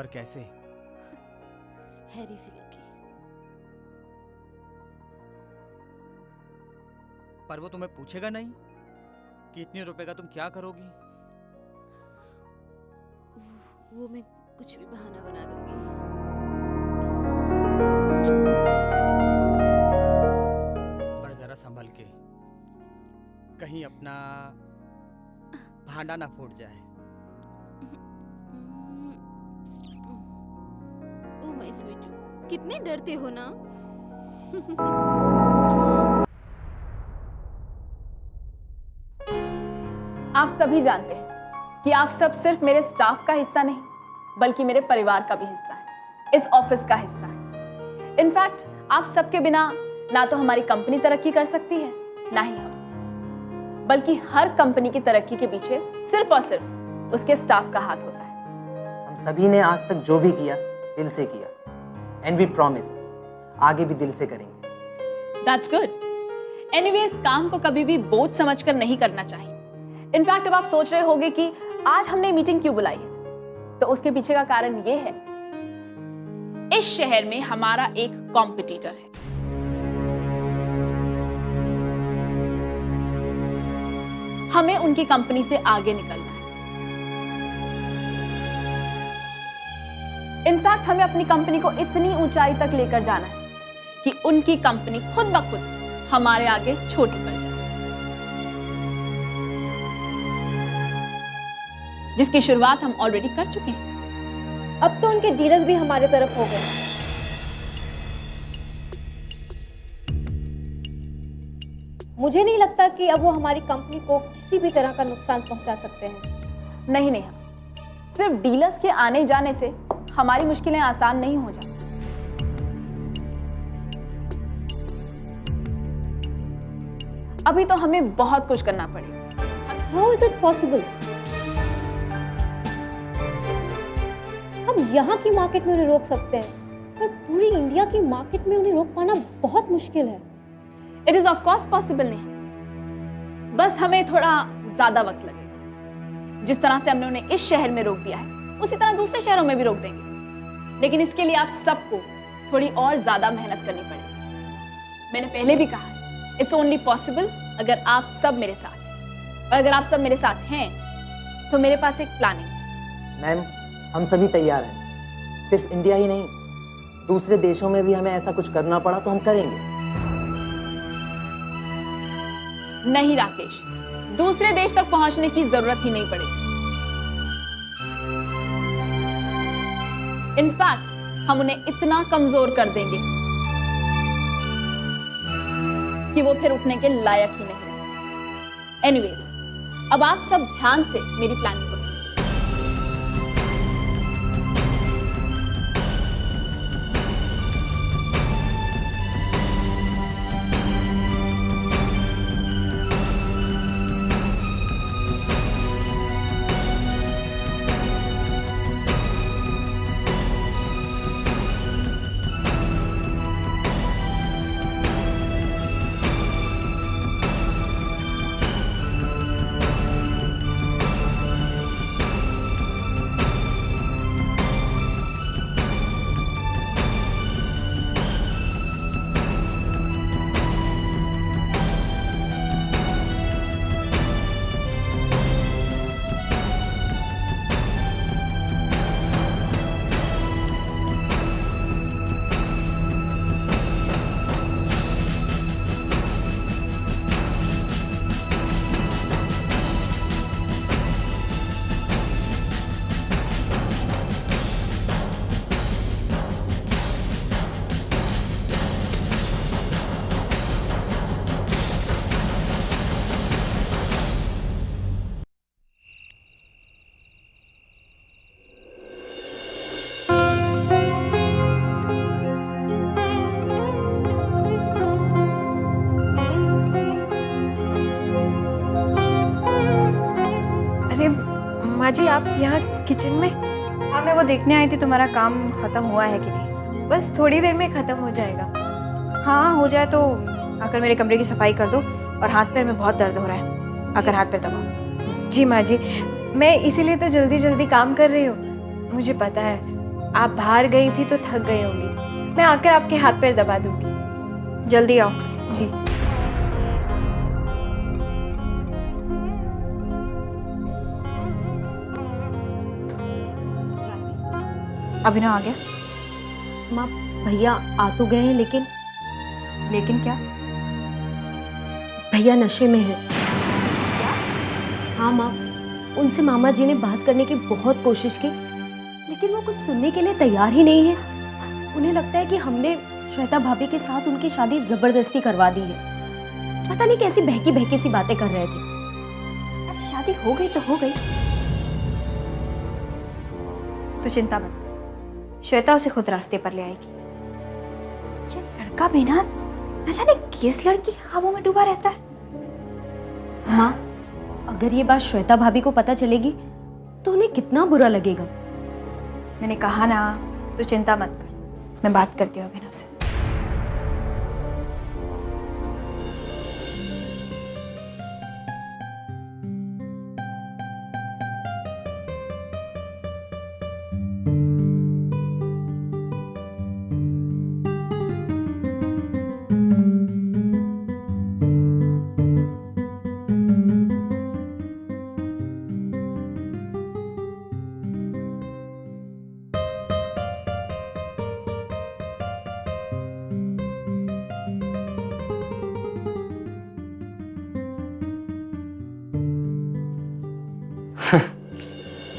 पर कैसे? हैरी से लेके। पर वो तुम्हें पूछेगा नहीं कि इतने रुपए का तुम क्या करोगी? वो मैं कुछ भी बहाना बना दूंगी। पर जरा संभल के, कहीं अपना भांडा ना फूट जाए। ओह माय स्वीट, कितने डरते हो ना। आप सभी जानते हैं कि आप सब सिर्फ मेरे स्टाफ का हिस्सा नहीं बल्कि मेरे परिवार का भी हिस्सा है, इस ऑफिस का हिस्सा है। इनफैक्ट आप सबके बिना ना तो हमारी कंपनी तरक्की कर सकती है ना ही हम, बल्कि हर कंपनी की तरक्की के पीछे सिर्फ और सिर्फ उसके स्टाफ का हाथ होता है। हम सभी ने आज तक जो भी किया दिल से किया, एंड वी प्रॉमिस आगे भी दिल से करेंगे। That's good. एनीवेज, काम को कभी भी बोझ समझकर नहीं करना चाहिए। इनफैक्ट अब आप सोच रहे होंगे कि आज हमने मीटिंग क्यों बुलाई है, तो उसके पीछे का कारण ये है, इस शहर में हमारा एक कॉम्पिटिटर है। हमें उनकी कंपनी से आगे निकलना है। इनफैक्ट हमें अपनी कंपनी को इतनी ऊंचाई तक लेकर जाना है कि उनकी कंपनी खुद ब खुद हमारे आगे छोटी पड़ जाए, जिसकी शुरुआत हम ऑलरेडी कर चुके हैं। अब तो उनके डीलर्स भी हमारे तरफ हो गए। मुझे नहीं लगता कि अब वो हमारी कंपनी को किसी भी तरह का नुकसान पहुंचा सकते हैं। नहीं नहीं, सिर्फ डीलर्स के आने जाने से हमारी मुश्किलें आसान नहीं हो जाती। अभी तो हमें बहुत कुछ करना पड़ेगा। How is it possible? हम यहाँ की मार्केट में उन्हें रोक सकते हैं, पर पूरी इंडिया की मार्केट में उन्हें रोक पाना बहुत मुश्किल है। It is of course possible नहीं, बस हमें थोड़ा ज्यादा वक्त लगेगा। जिस तरह से हमने उन्हें इस शहर में रोक दिया है, उसी तरह दूसरे शहरों में भी रोक देंगे। लेकिन इसके लिए आप सबको थोड़ी और ज्यादा मेहनत करनी पड़ेगी। मैंने पहले भी कहा है, इट्स ओनली पॉसिबल अगर आप सब मेरे साथ हैं। और अगर आप सब मेरे साथ हैं तो मेरे पास एक प्लानिंग है। मैम, हम सभी तैयार हैं। सिर्फ इंडिया ही नहीं, दूसरे देशों में भी हमें ऐसा कुछ करना पड़ा तो हम करेंगे। नहीं राकेश, दूसरे देश तक पहुंचने की जरूरत ही नहीं पड़ेगी। इनफैक्ट हम उन्हें इतना कमजोर कर देंगे कि वो फिर उठने के लायक ही नहीं रहेंगे। एनीवेज, अब आप सब ध्यान से मेरी प्लानिंग को सुनिए। माँ जी, आप यहाँ किचन में? हाँ, मैं वो देखने आई थी तुम्हारा काम खत्म हुआ है कि नहीं। बस थोड़ी देर में ख़त्म हो जाएगा। हाँ, हो जाए तो आकर मेरे कमरे की सफाई कर दो, और हाथ पैर में बहुत दर्द हो रहा है, आकर हाथ पैर दबाओ। जी माँ जी, मैं इसीलिए तो जल्दी जल्दी काम कर रही हूँ। मुझे पता है आप बाहर गई थी तो थक गई होंगी, मैं आकर आपके हाथ पैर दबा दूंगी। जल्दी आओ। जी। अभिनव आ गया? माँ भैया आ तो गए हैं, लेकिन लेकिन क्या? भैया नशे में है। हाँ माँ, उनसे मामा जी ने बात करने की बहुत कोशिश की, लेकिन वो कुछ सुनने के लिए तैयार ही नहीं है। उन्हें लगता है कि हमने श्वेता भाभी के साथ उनकी शादी जबरदस्ती करवा दी है। पता नहीं कैसी बहकी बहकी सी बातें कर रहे थे। अब शादी हो गई तो हो गई, तो चिंता मत कर, श्वेता उसे खुद रास्ते पर ले आएगी। ये लड़का भी ना जाने किस लड़की के ख्वाबों में डूबा रहता है। माँ, अगर ये बात श्वेता भाभी को पता चलेगी तो उन्हें कितना बुरा लगेगा। मैंने कहा ना, तो चिंता मत कर, मैं बात करती हूँ अभिनव से।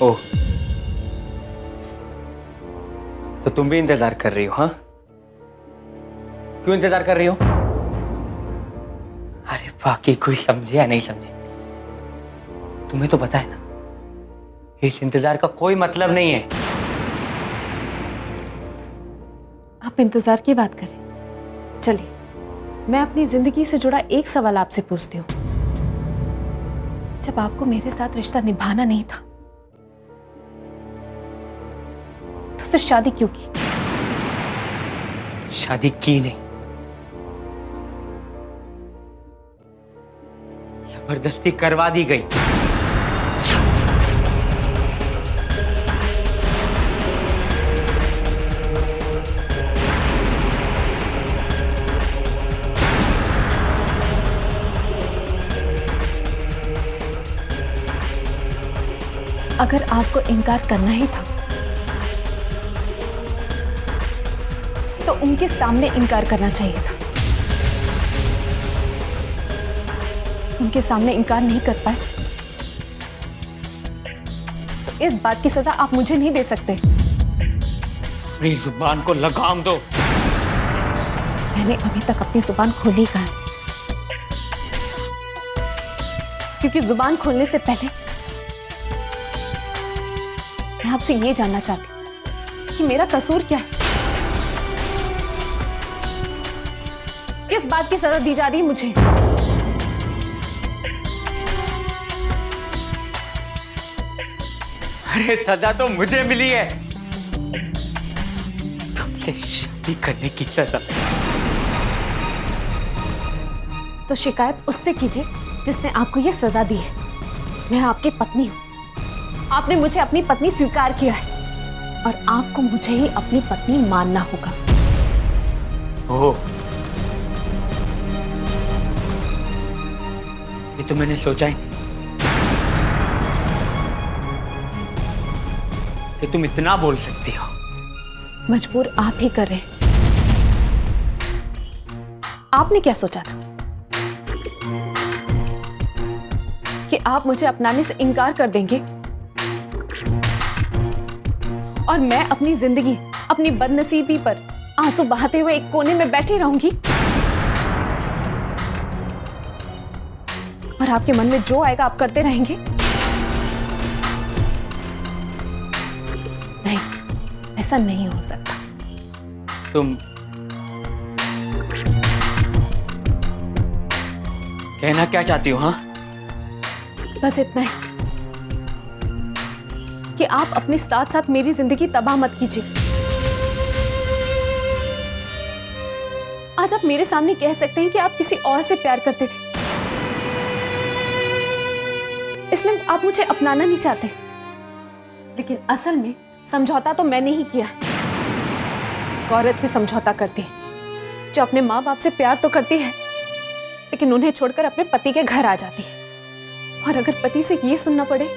ओह, तो तुम भी इंतजार कर रही हो? हाँ, क्यों इंतजार कर रही हो? अरे बाकी कोई समझे या नहीं समझे, तुम्हें तो पता है ना, इस इंतजार का कोई मतलब नहीं है। आप इंतजार की बात करें, चलिए मैं अपनी जिंदगी से जुड़ा एक सवाल आपसे पूछती हूँ। जब आपको मेरे साथ रिश्ता निभाना नहीं था तो फिर शादी क्यों की? शादी की नहीं, जबरदस्ती करवा दी गई। अगर आपको इनकार करना ही था तो उनके सामने इनकार करना चाहिए था। उनके सामने इनकार नहीं कर पाए तो इस बात की सजा आप मुझे नहीं दे सकते। अपनी जुबान को लगाम दो। मैंने अभी तक अपनी जुबान खोली कहा है, क्योंकि जुबान खोलने से पहले मैं आपसे ये जानना चाहती हूं कि मेरा कसूर क्या है। किस बात की सजा दी जा रही है मुझे? अरे सजा तो मुझे मिली है, तुमसे शादी करने की सजा। तो शिकायत उससे कीजिए जिसने आपको ये सजा दी है। मैं आपकी पत्नी हूं, आपने मुझे अपनी पत्नी स्वीकार किया है और आपको मुझे ही अपनी पत्नी मानना होगा। ओह, ये तो मैंने सोचा ही नहीं कि तुम इतना बोल सकती हो। मजबूर आप ही कर रहे हैं। आपने क्या सोचा था कि आप मुझे अपनाने से इनकार कर देंगे और मैं अपनी जिंदगी, अपनी बदनसीबी पर आंसू बहाते हुए एक कोने में बैठी रहूंगी और आपके मन में जो आएगा आप करते रहेंगे? नहीं, ऐसा नहीं हो सकता। तुम कहना क्या चाहती हो? हाँ, बस इतना ही कि आप अपने साथ साथ मेरी जिंदगी तबाह मत कीजिए। आज आप मेरे सामने कह सकते हैं कि आप किसी और से प्यार करते थे, इसलिए आप मुझे अपनाना नहीं चाहते, लेकिन असल में समझौता तो मैंने ही किया है। एक औरत ही समझौता करती है जो अपने माँ बाप से प्यार तो करती है लेकिन उन्हें छोड़कर अपने पति के घर आ जाती है। और अगर पति से ये सुनना पड़े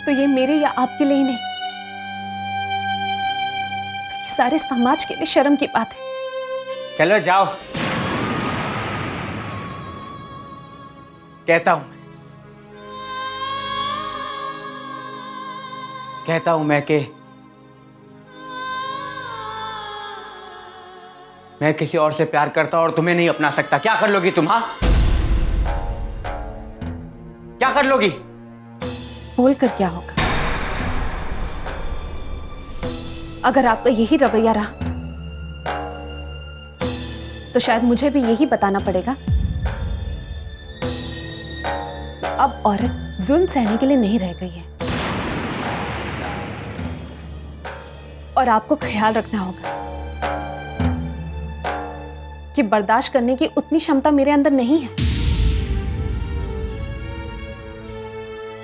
तो ये मेरे या आपके लिए ही नहीं, बल्कि सारे समाज के लिए शर्म की बात है। चलो जाओ, कहता हूं मैं कि मैं किसी और से प्यार करता और तुम्हें नहीं अपना सकता। क्या कर लोगी तुम? हाँ, क्या कर लोगी? बोल कर क्या होगा? अगर आपका यही रवैया रहा तो शायद मुझे भी यही बताना पड़ेगा अब औरत जुल्म सहने के लिए नहीं रह गई है। और आपको ख्याल रखना होगा कि बर्दाश्त करने की उतनी क्षमता मेरे अंदर नहीं है।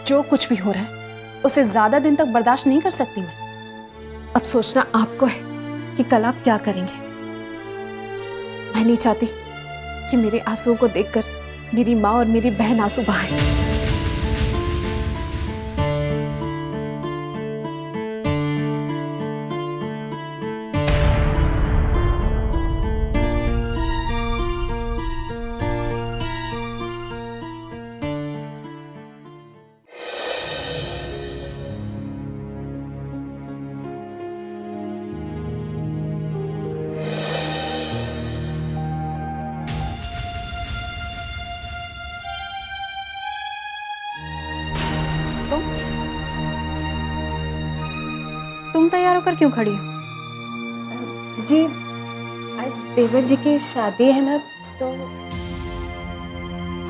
जो कुछ भी हो रहा है उसे ज्यादा दिन तक बर्दाश्त नहीं कर सकती मैं। अब सोचना आपको है कि कल आप क्या करेंगे। मैं नहीं चाहती कि मेरे आंसुओं को देखकर मेरी माँ और मेरी बहन आंसू बहाएं। तुम तैयार होकर क्यों खड़ी हो? जी आज देवर जी की शादी है ना, तो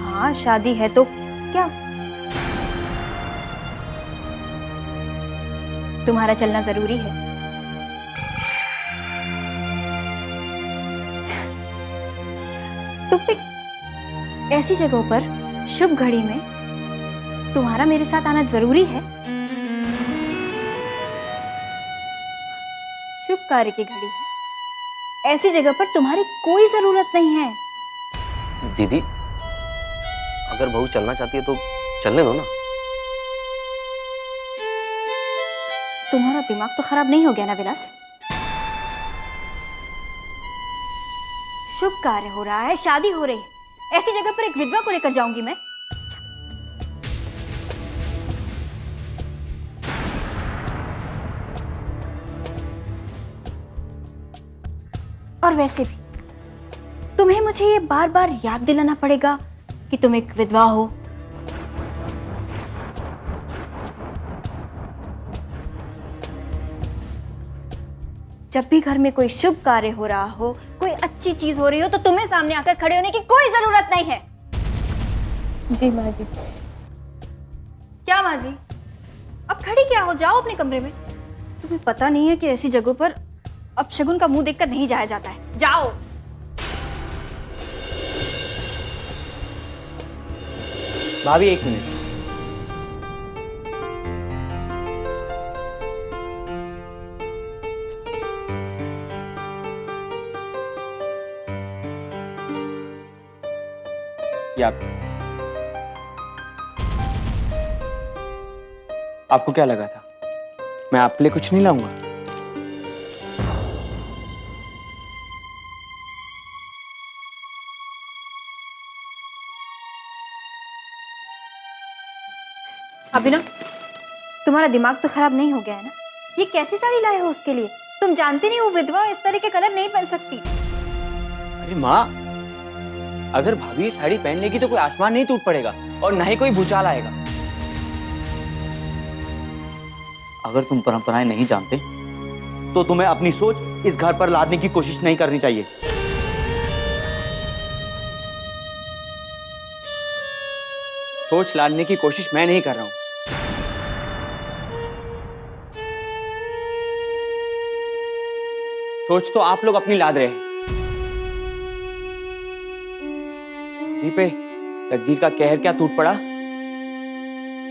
हाँ शादी है तो क्या? तुम्हारा चलना जरूरी है। तुम भी ऐसी जगहों पर शुभ घड़ी में तुम्हारा मेरे साथ आना जरूरी है। शुभ कार्य की घड़ी है, ऐसी जगह पर तुम्हारी कोई जरूरत नहीं है। दीदी, अगर बहू चलना चाहती है तो चलने दो ना। तुम्हारा दिमाग तो खराब नहीं हो गया ना विलास? शुभ कार्य हो रहा है, शादी हो रही है, ऐसी जगह पर एक विधवा को लेकर जाऊंगी मैं? और वैसे भी तुम्हें मुझे ये बार बार याद दिलाना पड़ेगा कि तुम एक विधवा हो। जब भी घर में कोई शुभ कार्य हो रहा हो, कोई अच्छी चीज हो रही हो, तो तुम्हें सामने आकर खड़े होने की कोई जरूरत नहीं है। जी माँ जी। क्या माँ जी? अब खड़ी क्या हो, जाओ अपने कमरे में। तुम्हें पता नहीं है कि ऐसी जगहों पर अब शगुन का मुंह देखकर नहीं जाया जाता है। जाओ। भाभी एक मिनट। ये आपको क्या लगा था मैं आपके लिए कुछ नहीं लाऊंगा? अभिनव, तुम्हारा दिमाग तो खराब नहीं हो गया है ना? ये कैसी साड़ी लाए हो उसके लिए? तुम जानते नहीं वो विधवा इस तरह के कलर नहीं पहन सकती। अरे माँ, अगर भाभी ये साड़ी पहन लेगी तो कोई आसमान नहीं टूट पड़ेगा और ना ही कोई भूचाल आएगा। अगर तुम परंपराएं नहीं जानते तो तुम्हें अपनी सोच इस घर पर लादने की कोशिश नहीं करनी चाहिए। सोच लादने की कोशिश मैं नहीं कर रहा हूं। सोच तो आप लोग अपनी लाद रहे हैं। पे तकदीर का कहर क्या टूट पड़ा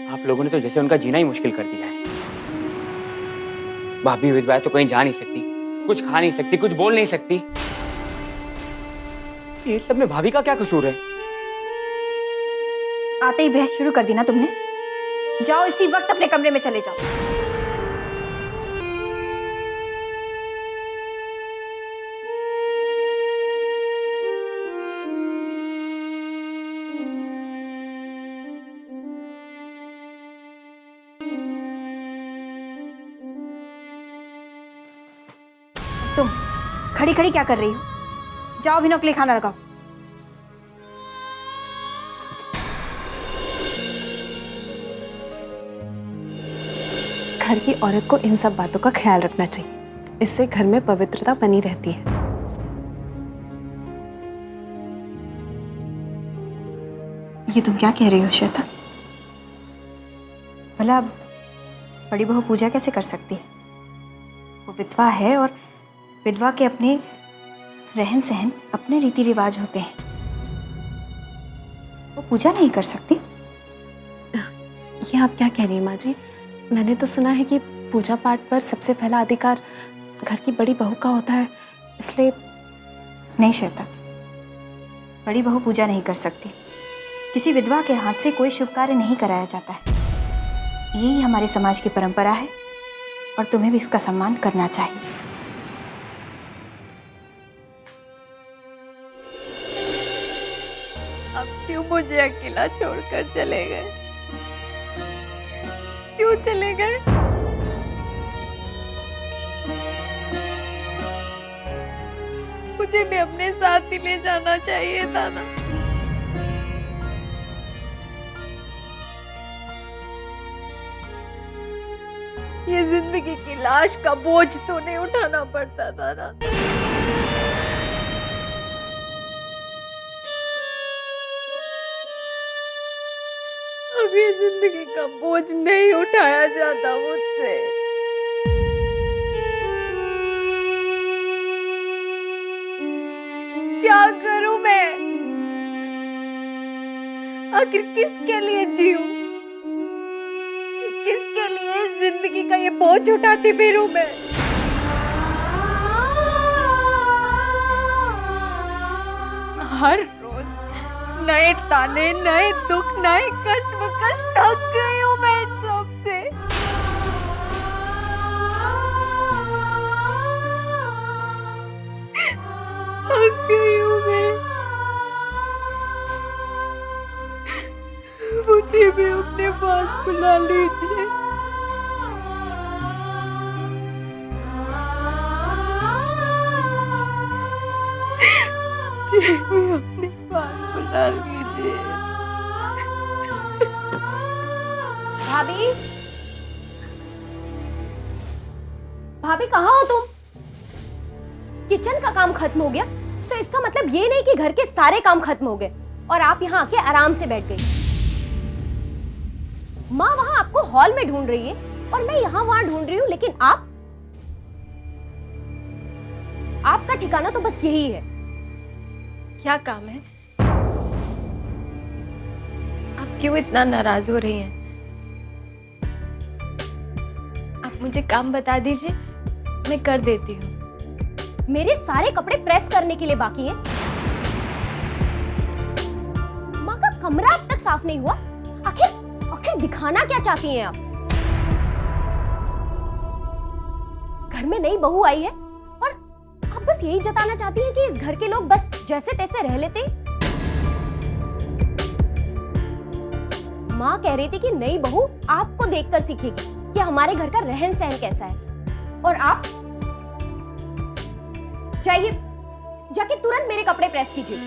आप लोगों ने तो जैसे उनका जीना ही मुश्किल कर दिया है। भाभी विधवा है तो कहीं जा नहीं सकती, कुछ खा नहीं सकती, कुछ बोल नहीं सकती। ये सब में भाभी का क्या कसूर है? आते ही बहस शुरू कर दी ना तुमने। जाओ इसी वक्त अपने कमरे में चले जाओ। तुम खड़ी खड़ी क्या कर रही हो? जाओ विनोद के लिए खाना लगाओ। घर की औरत को इन सब बातों का ख्याल रखना चाहिए, इससे घर में पवित्रता बनी रहती है। ये तुम क्या कह रही हो श्वेता? भला बड़ी बहू पूजा कैसे कर सकती है? वो विधवा है और विधवा के अपने रहन सहन, अपने रीति रिवाज होते हैं। वो पूजा नहीं कर सकती। ये आप क्या कह रही हैं माँ जी? मैंने तो सुना है कि पूजा पाठ पर सबसे पहला अधिकार घर की बड़ी बहू का होता है, इसलिए। नहीं श्वेता, बड़ी बहू पूजा नहीं कर सकती। किसी विधवा के हाथ से कोई शुभ कार्य नहीं कराया जाता है। यही हमारे समाज की परंपरा है और तुम्हें भी इसका सम्मान करना चाहिए। अब क्यों मुझे अकेला छोड़कर चले गए? क्यों चले गए? मुझे भी अपने साथ ही ले जाना चाहिए था ना। ये जिंदगी की लाश का बोझ तो नहीं उठाना पड़ता था ना। अब ये जिंदगी का बोझ नहीं उठाया जाता मुझसे। क्या करूं मैं? आखिर किसके लिए जीऊं? किसके लिए जिंदगी का ये बोझ उठाती फिरूं मैं? हर रोज नए ताने, नए दुख, नए कश्मकश। थक गई हूं मैं इन सबसे। थक गई हूं मैं। मुझे भी अपने पास बुला लीजिए। मुझे भी अपने पास बुला लीजिए। भाभी, भाभी कहाँ हो तुम? किचन का काम खत्म हो गया तो इसका मतलब ये नहीं कि घर के सारे काम खत्म हो गए और आप यहाँ आके आराम से बैठ गई। माँ वहां आपको हॉल में ढूंढ रही है और मैं यहाँ वहां ढूंढ रही हूँ, लेकिन आपका ठिकाना तो बस यही है। क्या काम है? आप क्यों इतना नाराज हो रही हैं? आप मुझे काम बता दीजिए, मैं कर देती हूँ। मेरे सारे कपड़े प्रेस करने के लिए बाकी हैं। माँ का कमरा अब तक साफ नहीं हुआ। आखिर दिखाना क्या चाहती हैं आप? घर में नई बहू आई है और आप बस यही जताना चाहती हैं कि इस घर के लोग बस जैसे तैसे रह लेते हैं। माँ कह रही थी कि नई बहू आपको देखकर सीखेगी कि हमारे घर का रहन सहन कैसा है, और आप जाइए, जाके तुरंत मेरे कपड़े प्रेस कीजिए।